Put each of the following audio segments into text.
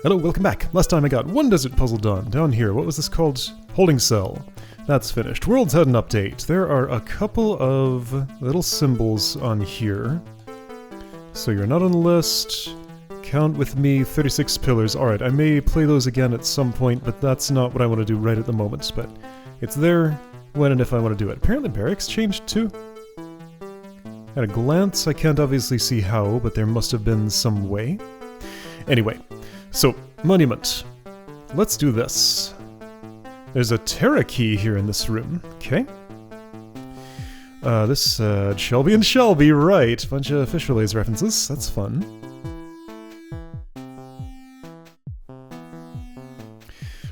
Hello, welcome back. Last time I got one desert puzzle done. Down here, what was this called? Holding cell. That's finished. World's had an update. There are a couple of little symbols on here. So you're not on the list. Count with me, 36 pillars. Alright, I may play those again at some point, but that's not what I want to do right at the moment. But it's there when and if I want to do it. Apparently barracks changed too. At a glance, I can't obviously see how, but there must have been some way. Anyway, so, monument. Let's do this. There's a Terra key here in this room. Okay. This Shelby and Shelby, right. Bunch of fish relays references. That's fun.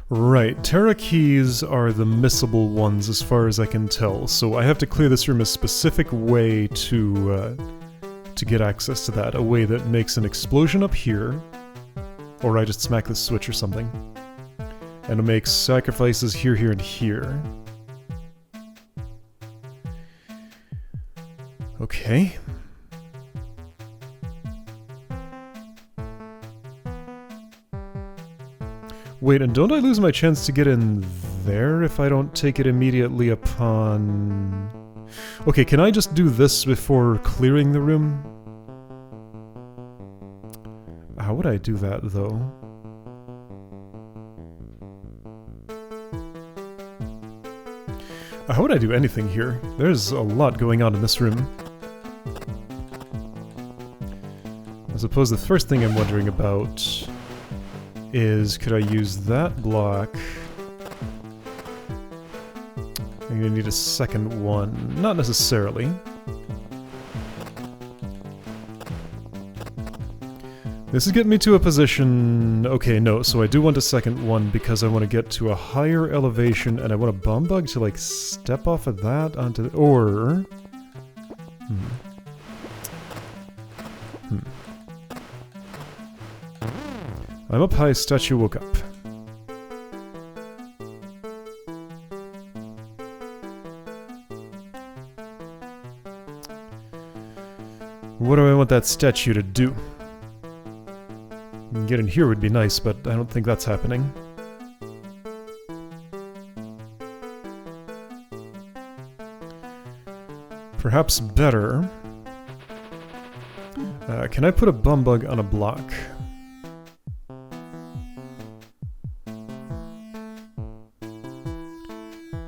Right, Terra keys are the missable ones as far as I can tell, so I have to clear this room a specific way to get access to that. A way that makes an explosion up here, or I just smack this switch or something. And it makes sacrifices here, here, and here. Okay. Wait, and don't I lose my chance to get in there if I don't take it immediately upon... Okay, can I just do this before clearing the room? How would I do that, though? How would I do anything here? There's a lot going on in this room. I suppose the first thing I'm wondering about is, could I use that block? I'm gonna need a second one. Not necessarily. This is getting me to a position... Okay, no, so I do want a second one because I want to get to a higher elevation and I want a bomb bug to, like, step off of that onto the... Or... I'm up high, statue woke up. What do I want that statue to do? Get in here would be nice, but I don't think that's happening. Perhaps better... can I put a bum bug on a block?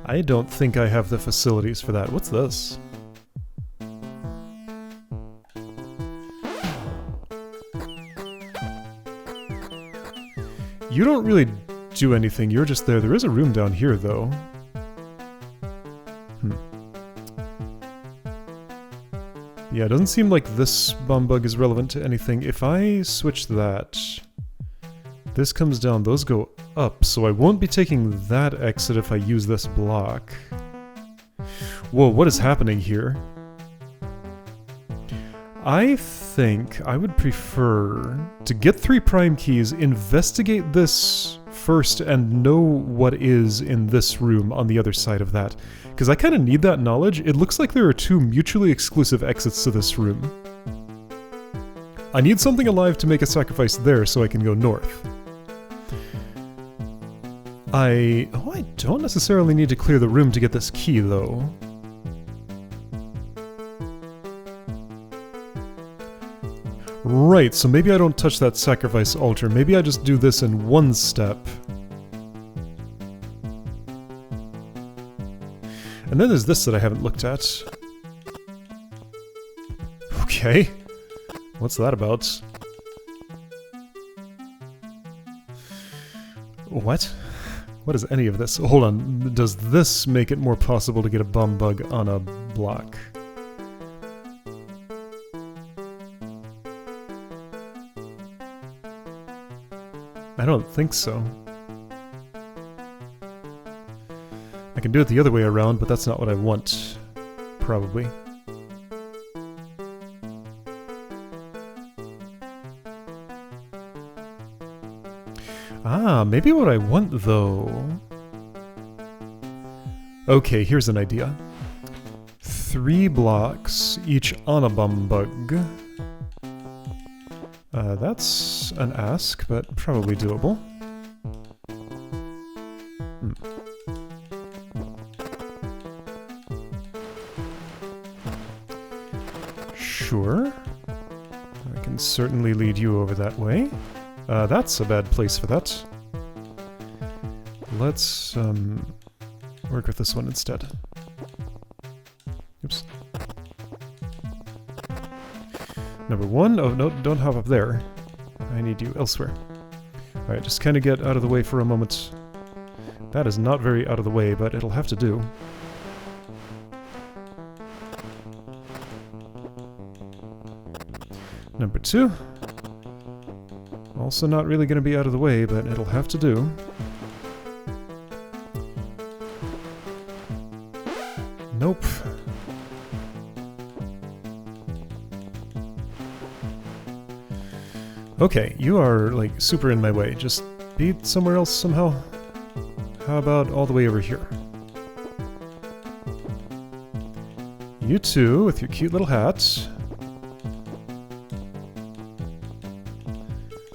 I don't think I have the facilities for that. What's this? You don't really do anything, you're just there. There is a room down here, though. Yeah, it doesn't seem like this bomb bug is relevant to anything. If I switch that, this comes down, those go up, so I won't be taking that exit if I use this block. Whoa, what is happening here? I think I would prefer to get 3 prime keys, investigate this first, and know what is in this room on the other side of that. Because I kind of need that knowledge. It looks like there are 2 mutually exclusive exits to this room. I need something alive to make a sacrifice there so I can go north. I don't necessarily need to clear the room to get this key, though. Right, so maybe I don't touch that sacrifice altar. Maybe I just do this in one step. And then there's this that I haven't looked at. Okay. What's that about? What? What is any of this? Hold on, does this make it more possible to get a bomb bug on a block? I don't think so. I can do it the other way around, but that's not what I want. Probably. Ah, maybe what I want, though... Okay, here's an idea. 3 blocks, each on a bum bug. That's an ask, but probably doable. Sure. I can certainly lead you over that way. That's a bad place for that. Let's work with this one instead. Oops. Number one. Oh, no, don't hop up there. I need you elsewhere. Alright, just kind of get out of the way for a moment. That is not very out of the way, but it'll have to do. Number two. Also not really going to be out of the way, but it'll have to do. Nope. Okay, you are, like, super in my way. Just be somewhere else somehow. How about all the way over here? You two, with your cute little hats.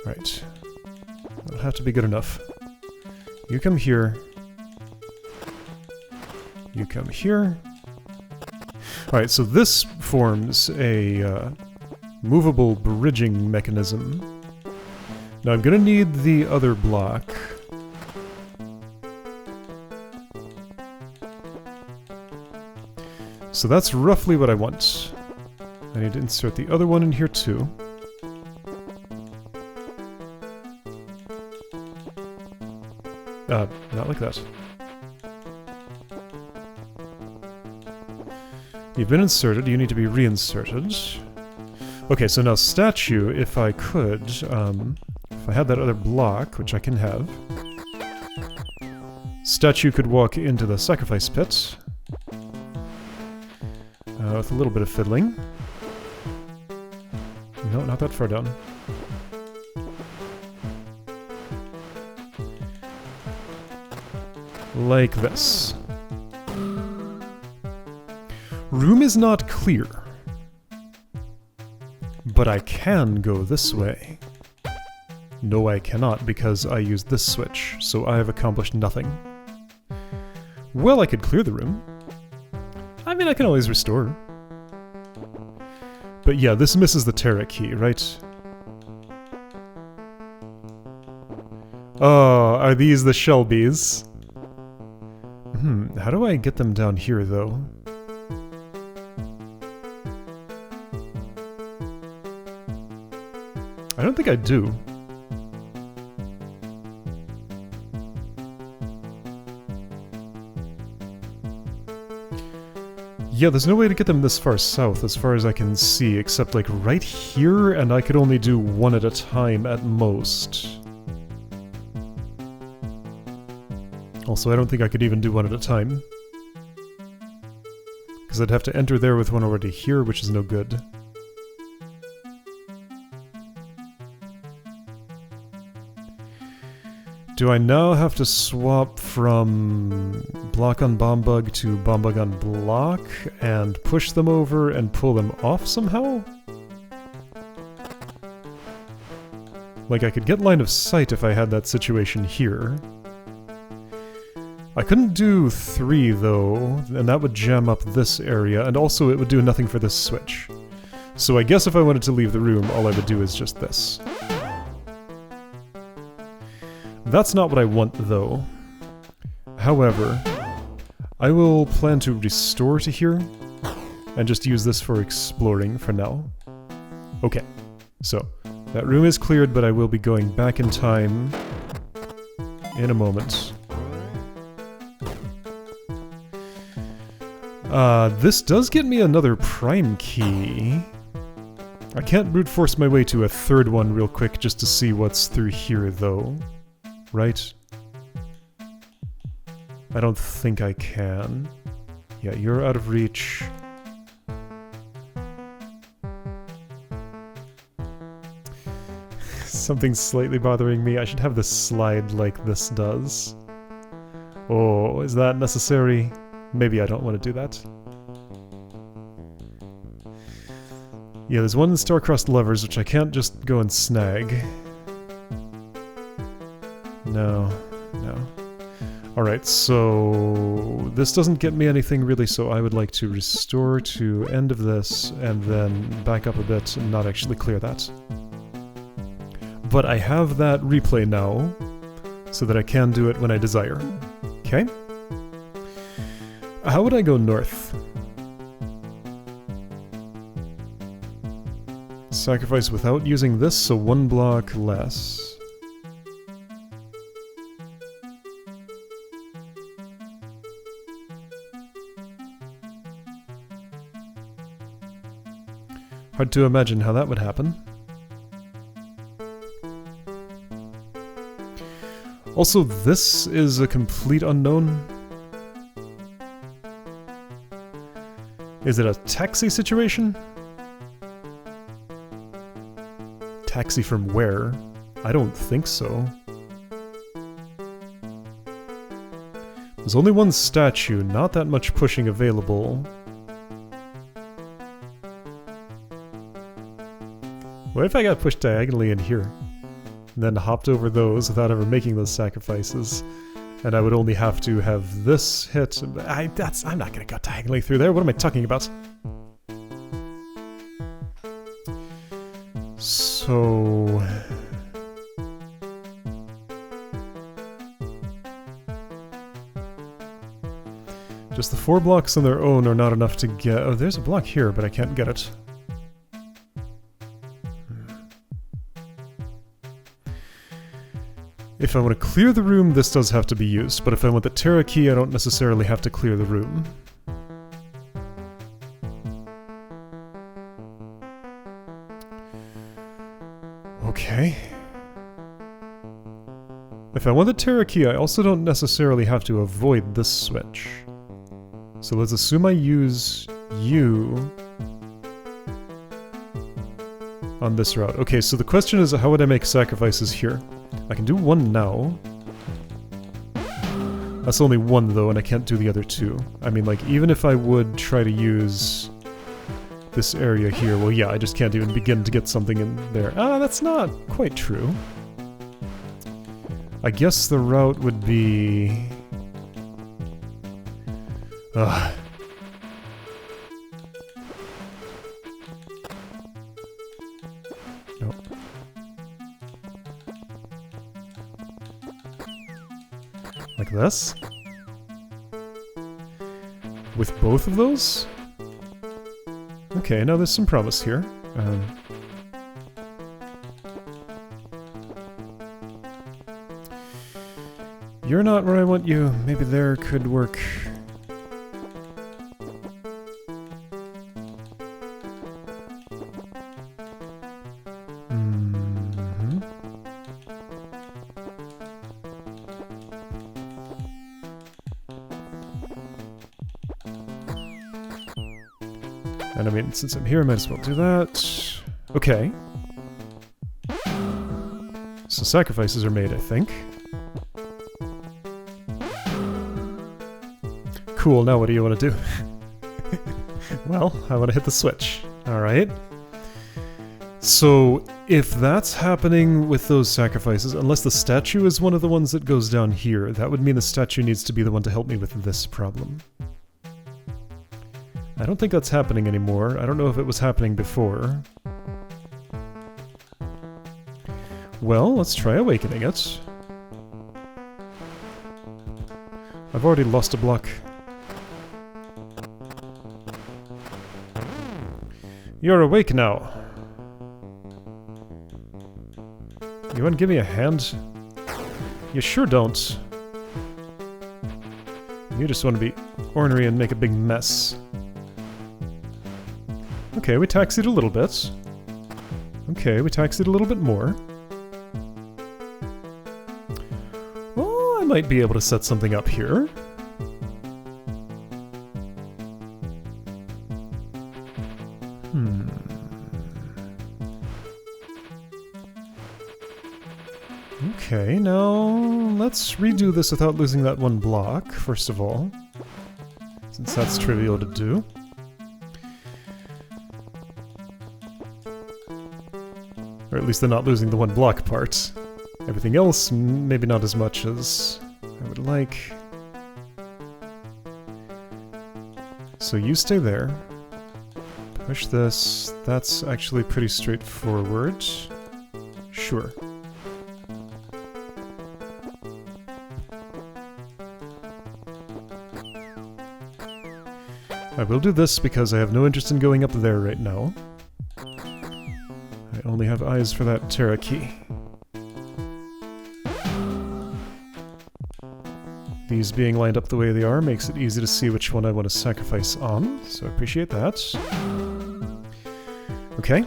Right. That'll have to be good enough. You come here. You come here. Alright, so this forms a movable bridging mechanism. Now I'm gonna need the other block. So that's roughly what I want. I need to insert the other one in here too. Not like that. You've been inserted, you need to be reinserted. Okay, so now statue, if I could, if I had that other block, which I can have, statue could walk into the sacrifice pit. With a little bit of fiddling. No, not that far down. Like this. Room is not clear. But I can go this way. No, I cannot, because I used this switch, so I have accomplished nothing. Well, I could clear the room. I mean, I can always restore. But yeah, this misses the Terra key, right? Oh, are these the Shelbys? How do I get them down here, though? I don't think I do. Yeah, there's no way to get them this far south, as far as I can see, except like right here, and I could only do one at a time at most. Also, I don't think I could even do one at a time. Because I'd have to enter there with one already here, which is no good. Do I now have to swap from block on Bombug to Bombug on block and push them over and pull them off somehow? Like, I could get line of sight if I had that situation here. I couldn't do 3, though, and that would jam up this area, and also it would do nothing for this switch. So I guess if I wanted to leave the room, all I would do is just this. That's not what I want, though. However, I will plan to restore to here, and just use this for exploring for now. Okay, so that room is cleared, but I will be going back in time in a moment. This does get me another prime key. I can't brute force my way to a third one real quick just to see what's through here, though. Right? I don't think I can. Yeah, you're out of reach. Something's slightly bothering me. I should have this slide like this does. Oh, is that necessary? Maybe I don't want to do that. Yeah, there's one in star-crossed levers, which I can't just go and snag. No, no. Alright, so this doesn't get me anything really, so I would like to restore to end of this and then back up a bit and not actually clear that. But I have that replay now, so that I can do it when I desire. Okay? How would I go north? Sacrifice without using this, so 1 block less. Hard to imagine how that would happen. Also, this is a complete unknown. Is it a taxi situation? Taxi from where? I don't think so. There's only one statue, not that much pushing available. What if I got pushed diagonally in here? And then hopped over those without ever making those sacrifices? And I would only have to have this hit. I'm not gonna go diagonally through there. What am I talking about? So... just the 4 blocks on their own are not enough to get... oh, there's a block here, but I can't get it. If I want to clear the room, this does have to be used, but if I want the Terra key, I don't necessarily have to clear the room. Okay. If I want the Terra key, I also don't necessarily have to avoid this switch. So let's assume I use you on this route. Okay, so the question is, how would I make sacrifices here? I can do 1 now. That's only 1 though, and I can't do the other 2. I mean, like, even if I would try to use this area here, well, yeah, I just can't even begin to get something in there. Ah, that's not quite true. I guess the route would be... ugh. Nope. Like this? With both of those? Okay, now there's some promise here. You're not where I want you. Maybe there could work. And I mean, since I'm here, I might as well do that. Okay. So sacrifices are made, I think. Cool, now what do you want to do? Well, I want to hit the switch. Alright. So, if that's happening with those sacrifices, unless the statue is one of the ones that goes down here, that would mean the statue needs to be the one to help me with this problem. I don't think that's happening anymore. I don't know if it was happening before. Well, let's try awakening it. I've already lost a block. You're awake now. You want to give me a hand? You sure don't. You just want to be ornery and make a big mess. Okay, we taxied a little bit. Okay, we taxied a little bit more. Well, I might be able to set something up here. Okay, now let's redo this without losing that 1 block, first of all. Since that's trivial to do. Or at least they're not losing the 1 block part. Everything else, maybe not as much as I would like. So you stay there. Push this. That's actually pretty straightforward. Sure. I will do this because I have no interest in going up there right now. I only have eyes for that Terra key. These being lined up the way they are makes it easy to see which one I want to sacrifice on, so I appreciate that. Okay.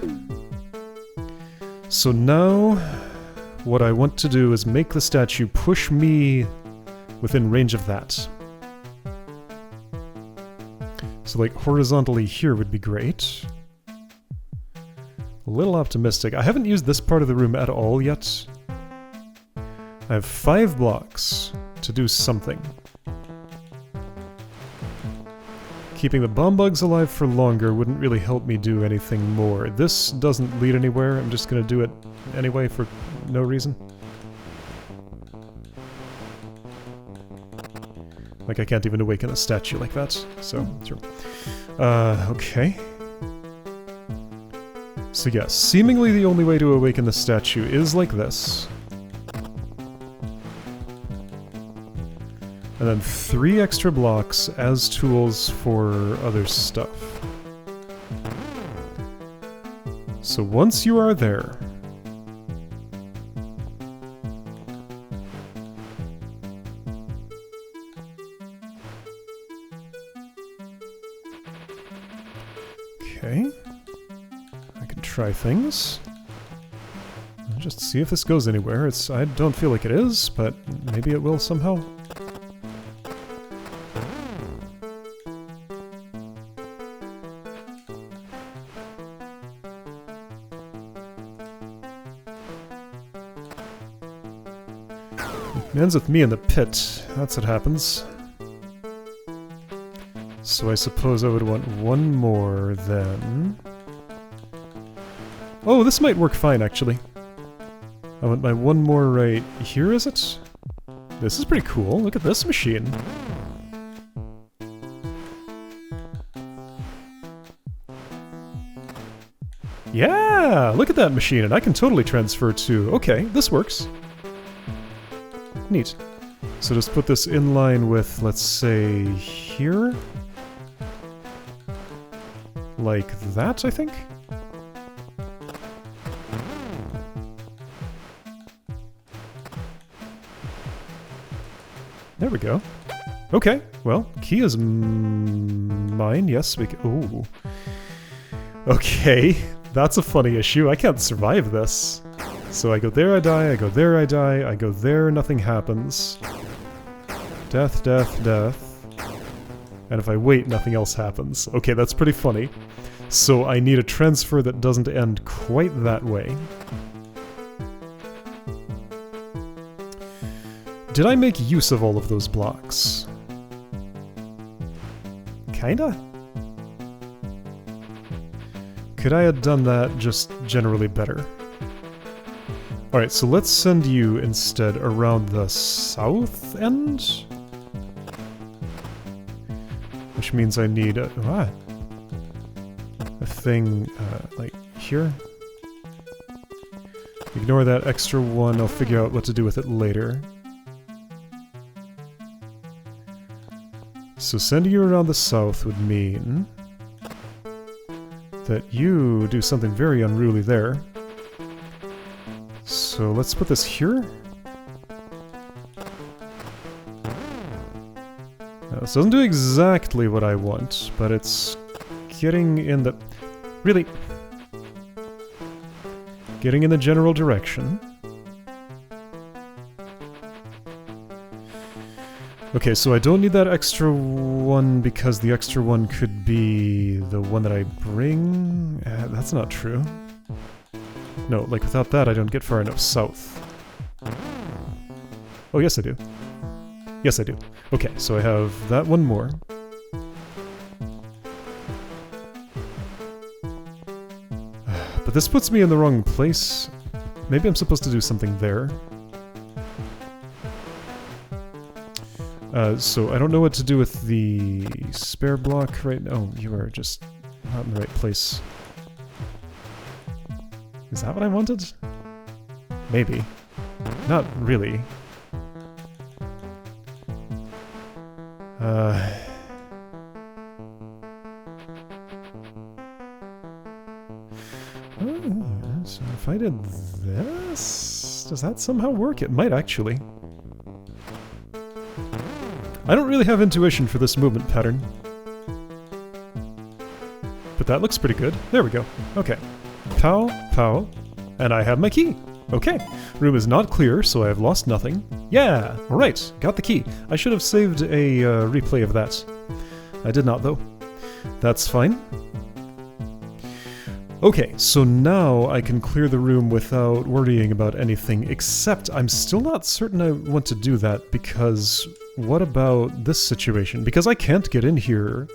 So now, what I want to do is make the statue push me within range of that. So like horizontally here would be great. A little optimistic. I haven't used this part of the room at all yet. I have 5 blocks to do something. Keeping the bomb bugs alive for longer wouldn't really help me do anything more. This doesn't lead anywhere, I'm just gonna do it anyway for no reason. Like, I can't even awaken a statue like that, so, sure. Okay. So yes, seemingly the only way to awaken the statue is like this. And then 3 extra blocks as tools for other stuff. So once you are there... Okay. I can try things. Just see if this goes anywhere. I don't feel like it is, but maybe it will somehow. It ends with me in the pit. That's what happens. So I suppose I would want one more then. Oh, this might work fine, actually. I want my one more right here, is it? This is pretty cool. Look at this machine. Yeah! Look at that machine, and I can totally transfer to... Okay, this works. Neat. So just put this in line with, let's say, here? Like that, I think? There we go. Okay, well, key is mine, yes, we can... Ooh. Okay, that's a funny issue. I can't survive this. So I go there, I die, I go there, I die, I go there, nothing happens. Death, death, death. And if I wait, nothing else happens. Okay, that's pretty funny. So I need a transfer that doesn't end quite that way. Did I make use of all of those blocks? Kinda? Could I have done that just generally better? Alright, so let's send you instead around the south end? Which means I need a thing, like here. Ignore that extra one, I'll figure out what to do with it later. So sending you around the south would mean that you do something very unruly there. So let's put this here. Now, this doesn't do exactly what I want, but it's getting in the... Really? Getting in the general direction. Okay, so I don't need that extra one because the extra one could be the one that I bring? That's not true. No, like without that I don't get far enough south. Oh, yes I do. Yes I do. Okay, so I have that one more. But this puts me in the wrong place. Maybe I'm supposed to do something there. So I don't know what to do with the spare block right now. Oh, you are just not in the right place. Is that what I wanted? Maybe. Not really. So if I did this, does that somehow work? It might actually. I don't really have intuition for this movement pattern. But that looks pretty good. There we go. Okay. Pow, pow, and I have my key. Okay. Room is not clear, so I have lost nothing. Yeah! Alright, got the key. I should have saved a replay of that. I did not, though. That's fine. Okay, so now I can clear the room without worrying about anything, except I'm still not certain I want to do that, because what about this situation? Because I can't get in here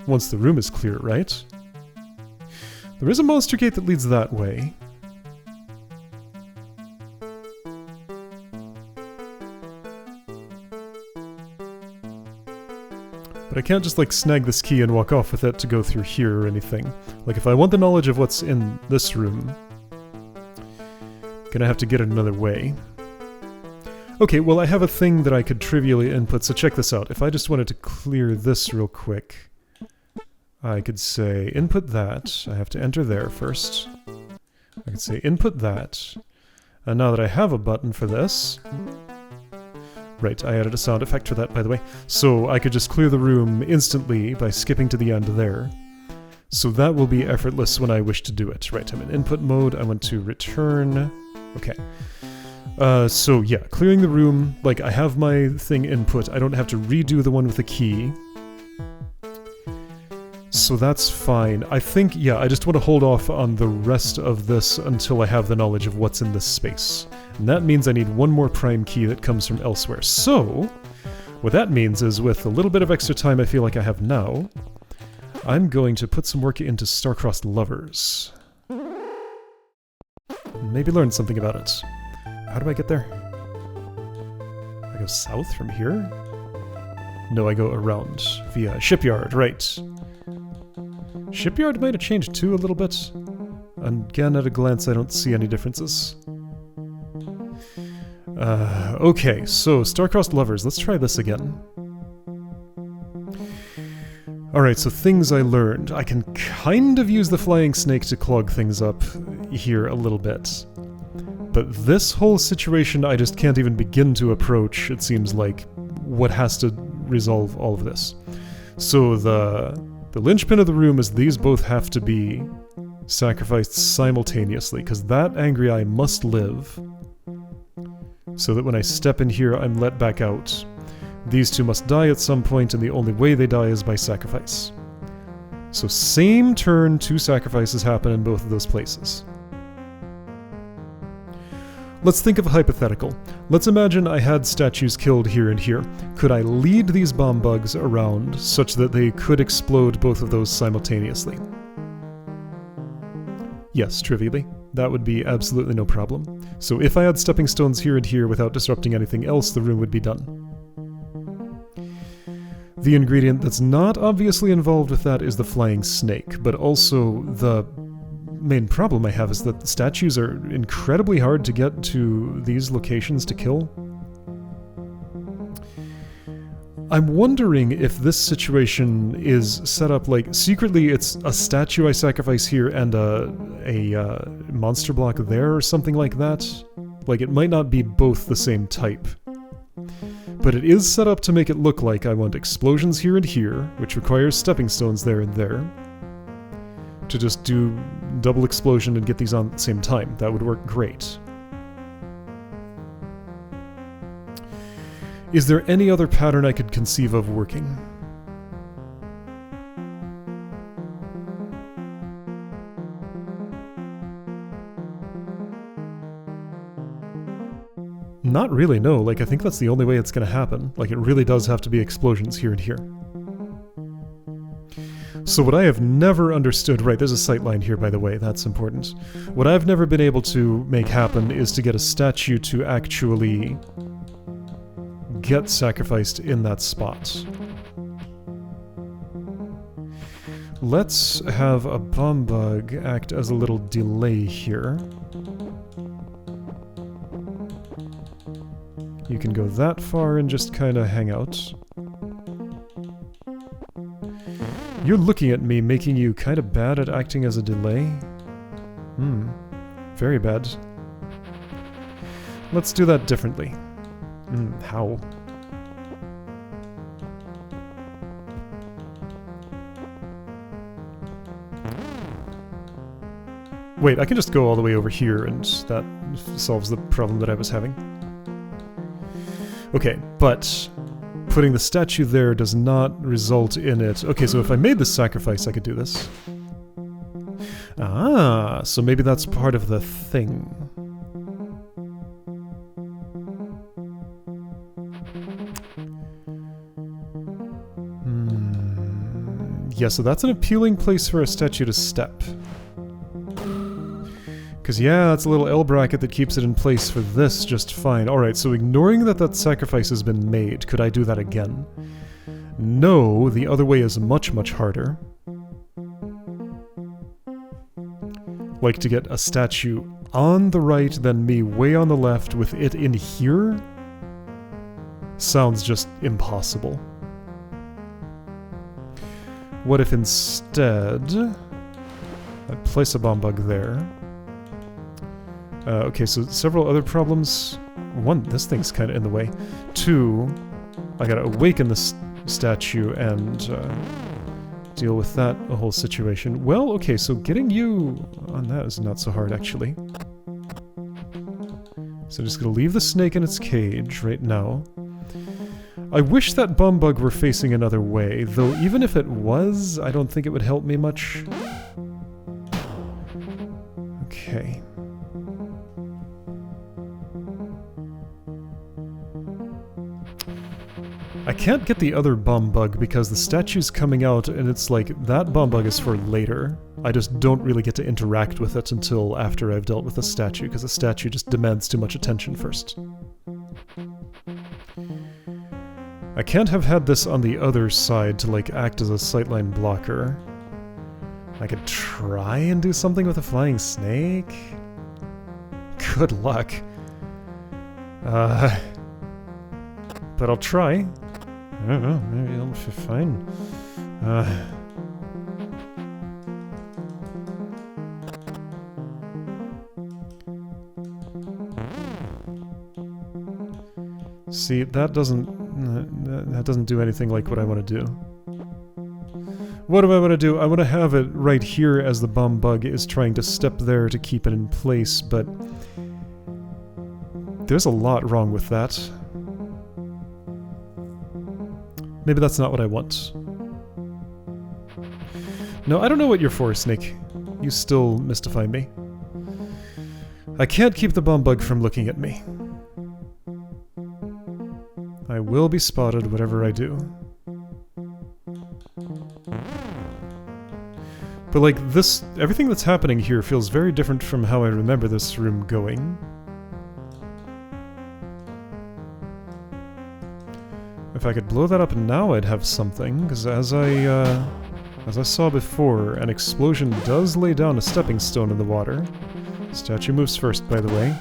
once the room is clear, right? There is a monster gate that leads that way. But I can't just, like, snag this key and walk off with it to go through here or anything. Like, if I want the knowledge of what's in this room, I'm gonna have to get it another way. Okay, well, I have a thing that I could trivially input, so check this out. If I just wanted to clear this real quick, I could say input that. I have to enter there first. I could say input that. And now that I have a button for this... Right, I added a sound effect for that, by the way. So I could just clear the room instantly by skipping to the end there. So that will be effortless when I wish to do it. Right, I'm in input mode. I want to return. Okay. So yeah, clearing the room. Like, I have my thing input. I don't have to redo the one with the key. So that's fine. I think, yeah, I just want to hold off on the rest of this until I have the knowledge of what's in this space. And that means I need one more prime key that comes from elsewhere. So, what that means is with a little bit of extra time I feel like I have now, I'm going to put some work into Star-Crossed Lovers. Maybe learn something about it. How do I get there? I go south from here? No, I go around via Shipyard, right. Shipyard might have changed too a little bit. Again, at a glance, I don't see any differences. Okay, so Star-Crossed Lovers. Let's try this again. Alright, so things I learned. I can kind of use the flying snake to clog things up here a little bit. But this whole situation I just can't even begin to approach, it seems like, what has to resolve all of this. So the linchpin of the room is these both have to be sacrificed simultaneously, because that angry eye must live, so that when I step in here, I'm let back out. These two must die at some point, and the only way they die is by sacrifice. So same turn, two sacrifices happen in both of those places. Let's think of a hypothetical. Let's imagine I had statues killed here and here. Could I lead these bomb bugs around such that they could explode both of those simultaneously? Yes, trivially. That would be absolutely no problem. So if I had stepping stones here and here without disrupting anything else, the room would be done. The ingredient that's not obviously involved with that is the flying snake, but also the main problem I have is that the statues are incredibly hard to get to these locations to kill. I'm wondering if this situation is set up like, secretly it's a statue I sacrifice here and a monster block there or something like that. Like, it might not be both the same type. But it is set up to make it look like I want explosions here and here, which requires stepping stones there and there, to just do double explosion and get these on at the same time. That would work great. Is there any other pattern I could conceive of working? Not really, no. Like, I think that's the only way it's gonna happen. Like, it really does have to be explosions here and here. So what I have never understood... Right, there's a sightline here, by the way. That's important. What I've never been able to make happen is to get a statue to actually get sacrificed in that spot. Let's have a bomb bug act as a little delay here. You can go that far and just kind of hang out. You're looking at me, making you kind of bad at acting as a delay? Very bad. Let's do that differently. How? Wait, I can just go all the way over here and that solves the problem that I was having. Okay, but putting the statue there does not result in it. Okay, so if I made this sacrifice, I could do this. Ah, so maybe that's part of the thing. Yeah, so that's an appealing place for a statue to step. Because yeah, it's a little L bracket that keeps it in place for this just fine. Alright, so ignoring that that sacrifice has been made, could I do that again? No, the other way is much, much harder. Like to get a statue on the right, then me way on the left with it in here? Sounds just impossible. What if instead I place a bomb bug there? Okay, so several other problems. One, this thing's kind of in the way. Two, I gotta awaken this statue and deal with that whole situation. Well, okay, so getting you on that is not so hard, actually. So I'm just gonna leave the snake in its cage right now. I wish that bomb bug were facing another way, though even if it was, I don't think it would help me much. Okay. I can't get the other bomb bug because the statue's coming out and it's like, that bomb bug is for later. I just don't really get to interact with it until after I've dealt with the statue, because the statue just demands too much attention first. I can't have had this on the other side to like act as a sightline blocker. I could try and do something with a flying snake? Good luck. But I'll try. I don't know, maybe I'll be fine. See, that doesn't do anything like what I want to do. What do I want to do? I want to have it right here as the bomb bug is trying to step there to keep it in place, but there's a lot wrong with that. Maybe that's not what I want. No, I don't know what you're for, Snake. You still mystify me. I can't keep the bomb bug from looking at me. I will be spotted whatever I do. But like this, everything that's happening here feels very different from how I remember this room going. If I could blow that up now, I'd have something, because as I saw before, an explosion does lay down a stepping stone in the water. Statue moves first, by the way.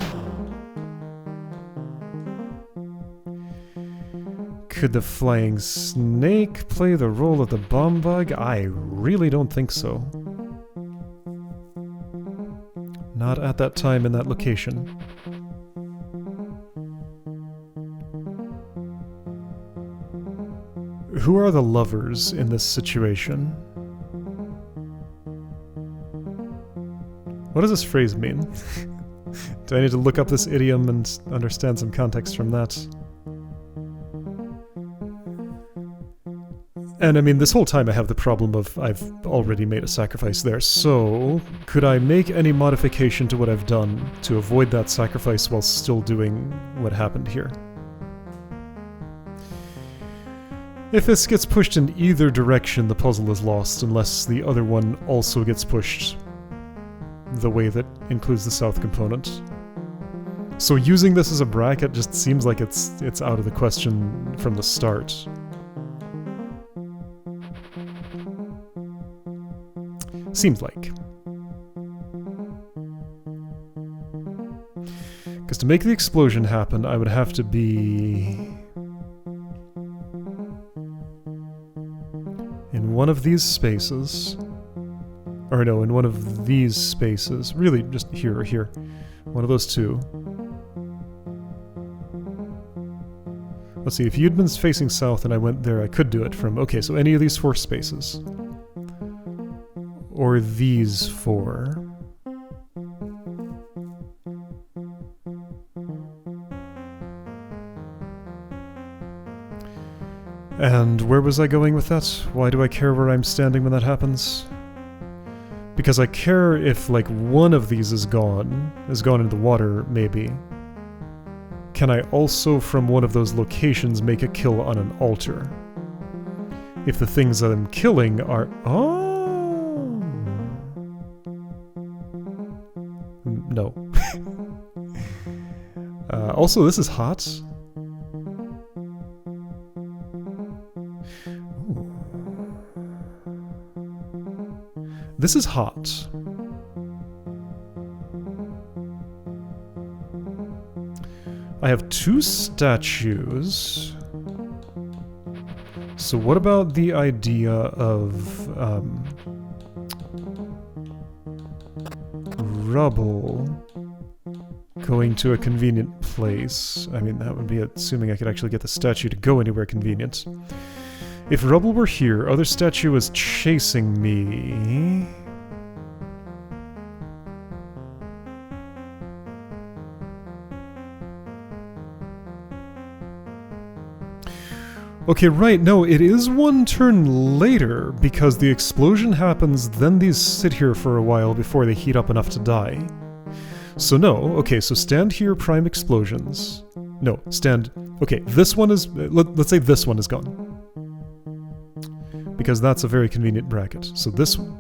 Could the flying snake play the role of the bomb bug? I really don't think so. Not at that time in that location. Who are the lovers in this situation? What does this phrase mean? Do I need to look up this idiom and understand some context from that? And I mean, this whole time I have the problem of I've already made a sacrifice there, so could I make any modification to what I've done to avoid that sacrifice while still doing what happened here? If this gets pushed in either direction, the puzzle is lost unless the other one also gets pushed the way that includes the south component. So using this as a bracket just seems like it's out of the question from the start. Seems like. Because to make the explosion happen, I would have to be in one of these spaces. Or no, in one of these spaces. Really, just here or here. One of those two. Let's see, if you'd been facing south and I went there, I could do it from... Okay, so any of these 4 spaces. Or these 4. And where was I going with that? Why do I care where I'm standing when that happens? Because I care if, like, one of these is gone into the water, maybe. Can I also, from one of those locations, make a kill on an altar? If the things that I'm killing are... Oh! No. Also, this is hot. This is hot. I have 2 statues. So what about the idea of rubble going to a convenient place? I mean, that would be assuming I could actually get the statue to go anywhere convenient. If rubble were here, other statue was chasing me. Okay, right, no, it is 1 turn later, because the explosion happens, then these sit here for a while before they heat up enough to die. So no, okay, so stand here, prime explosions. No, stand... Okay, this one is... Let's say this one is gone. Because that's a very convenient bracket. So this one...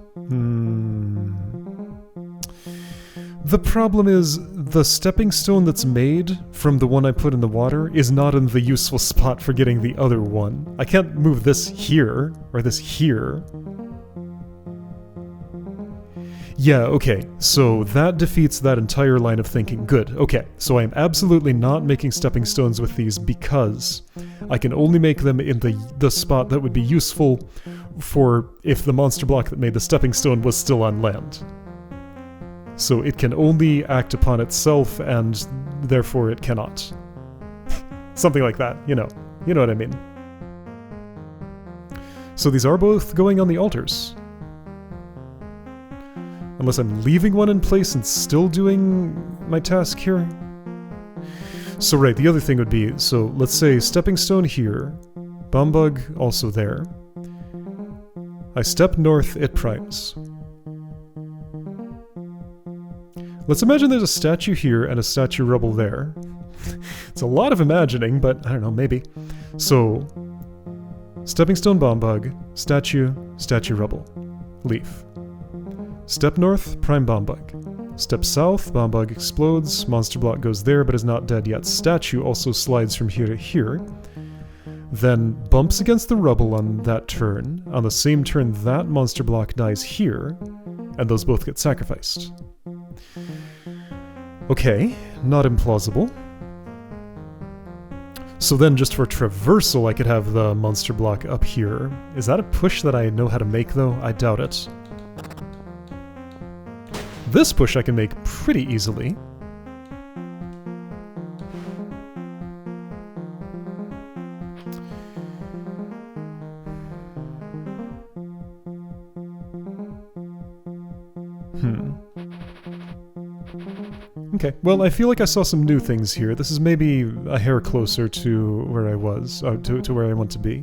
The problem is, the stepping stone that's made from the one I put in the water is not in the useful spot for getting the other one. I can't move this here, or this here. Yeah, okay, so that defeats that entire line of thinking. Good, okay, so I am absolutely not making stepping stones with these because I can only make them in the spot that would be useful for if the monster block that made the stepping stone was still on land. So it can only act upon itself, and therefore it cannot. Something like that, you know what I mean. So these are both going on the altars. Unless I'm leaving one in place and still doing my task here. So right, the other thing would be, so let's say stepping stone here, bomb bug also there. I step north, it primes. Let's imagine there's a statue here and a statue rubble there. It's a lot of imagining, but I don't know, maybe. So, stepping stone bomb bug, statue, statue rubble, leaf. Step north, prime bomb bug. Step south, bomb bug explodes, monster block goes there but is not dead yet. Statue also slides from here to here. Then bumps against the rubble on that turn. On the same turn, that monster block dies here, and those both get sacrificed. Okay, not implausible. So then just for traversal, I could have the monster block up here. Is that a push that I know how to make, though? I doubt it. This push I can make pretty easily. Okay, well, I feel like I saw some new things here. This is maybe a hair closer to where I was, to where I want to be.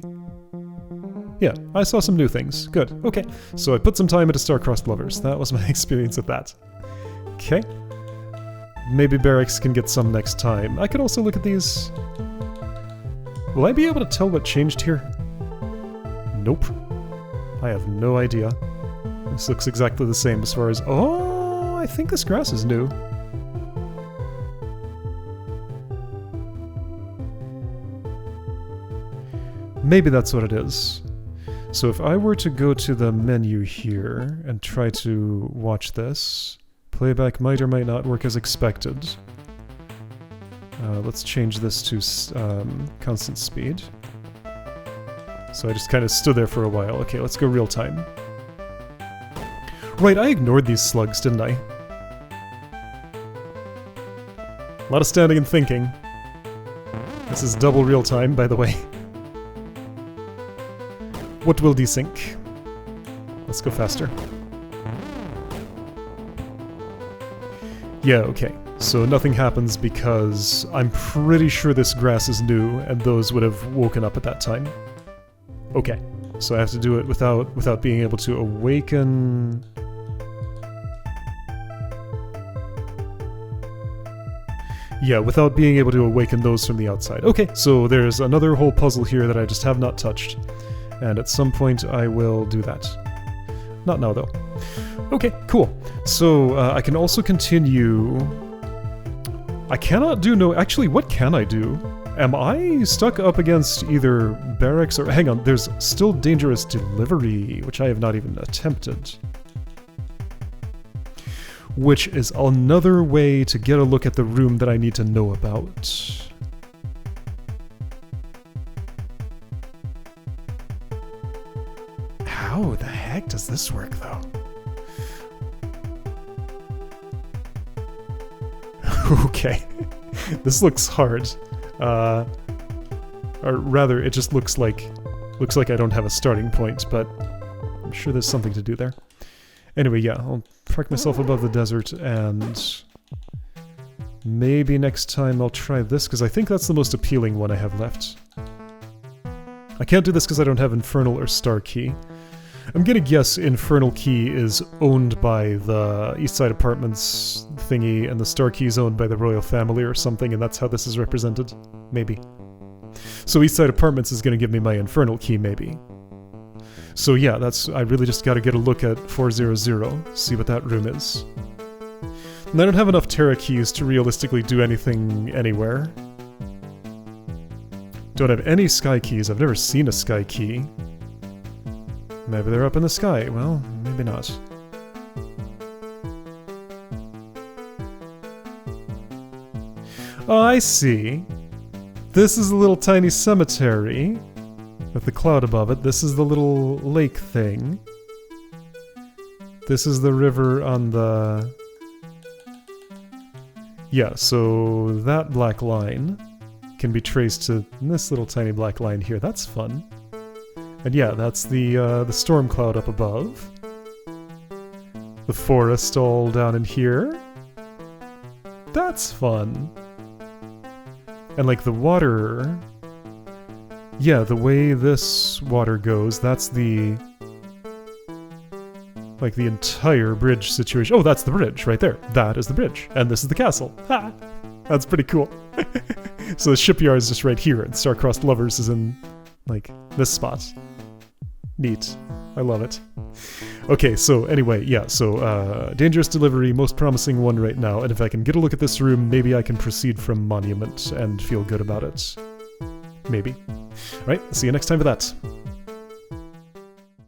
Yeah, I saw some new things. Good, okay. So I put some time into Star-Crossed Lovers. That was my experience with that. Okay. Maybe Barracks can get some next time. I could also look at these. Will I be able to tell what changed here? Nope. I have no idea. This looks exactly the same as far as... Oh, I think this grass is new. Maybe that's what it is. So if I were to go to the menu here and try to watch this, playback might or might not work as expected. Let's change this to constant speed. So I just kind of stood there for a while. Okay, let's go real time. Right, I ignored these slugs, didn't I? A lot of standing and thinking. This is double real time, by the way. What will desync? Let's go faster. Yeah, okay. So nothing happens because I'm pretty sure this grass is new and those would have woken up at that time. Okay. So I have to do it without being able to awaken... Yeah, without being able to awaken those from the outside. Okay, so there's another whole puzzle here that I just have not touched. And at some point I will do that. Not now, though. Okay, cool. So I can also continue... I cannot do no... Actually, what can I do? Am I stuck up against either barracks or... Hang on, there's still dangerous delivery, which I have not even attempted. Which is another way to get a look at the room that I need to know about. How the heck does this work, though? Okay. This looks hard. Or rather, it just looks like I don't have a starting point, but I'm sure there's something to do there. Anyway, yeah, I'll park myself above the desert, and maybe next time I'll try this, because I think that's the most appealing one I have left. I can't do this because I don't have Infernal or Star Key. I'm gonna guess Infernal Key is owned by the Eastside Apartments thingy, and the Star Key is owned by the Royal Family or something, and that's how this is represented. Maybe. So Eastside Apartments is gonna give me my Infernal Key, maybe. So yeah, I really just gotta get a look at 400, see what that room is. And I don't have enough Terra keys to realistically do anything anywhere. Don't have any sky keys. I've never seen a sky key. Maybe they're up in the sky. Well, maybe not. Oh, I see. This is a little tiny cemetery with the cloud above it. This is the little lake thing. This is the river on the... Yeah, so that black line can be traced to this little tiny black line here. That's fun. And yeah, that's the storm cloud up above. The forest all down in here. That's fun. And like the water... Yeah, the way this water goes, that's the... like the entire bridge situation. Oh, that's the bridge right there. That is the bridge. And this is the castle. Ha! That's pretty cool. So the shipyard is just right here, and Star-Crossed Lovers is in, like, this spot. Neat. I love it. Okay, so anyway, yeah, so dangerous delivery, most promising one right now, and if I can get a look at this room, maybe I can proceed from Monument and feel good about it. Maybe. Alright, see you next time for that.